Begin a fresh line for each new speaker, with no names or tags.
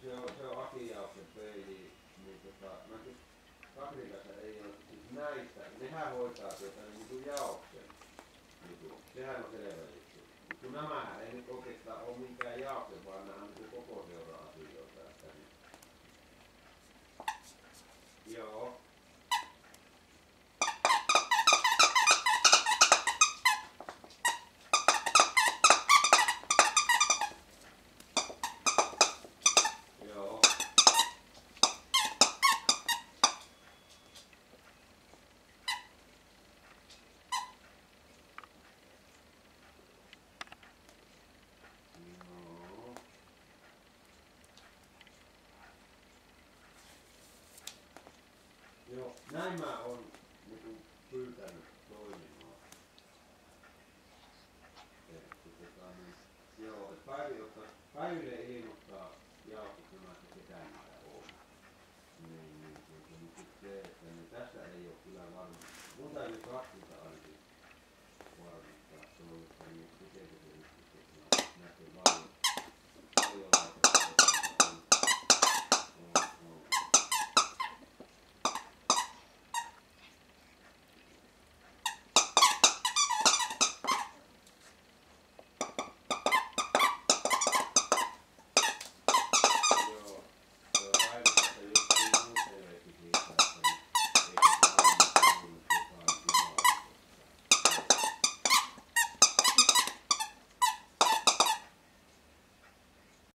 se on Akiauksen peili, niin mä Katrin kanssa ei ole, siis näistä, nehän hoitaa niin jaoksen jutun, sehän on selvä juttu. Mutta kun nämähän ei nyt oikeastaan ole minkään jaoksen, vaan nämä on niin koko seuraa asioita. Joo. Joo, näin mä oon niinku pyytänyt toimimaan. Joo, et Päiville ilmoittaa jaostossa nämä, että ketä niitä on. Mutta se, että tässä ei ole kyllä varma. Mun täytyy Katrilta ainakin varmistaa, että miten se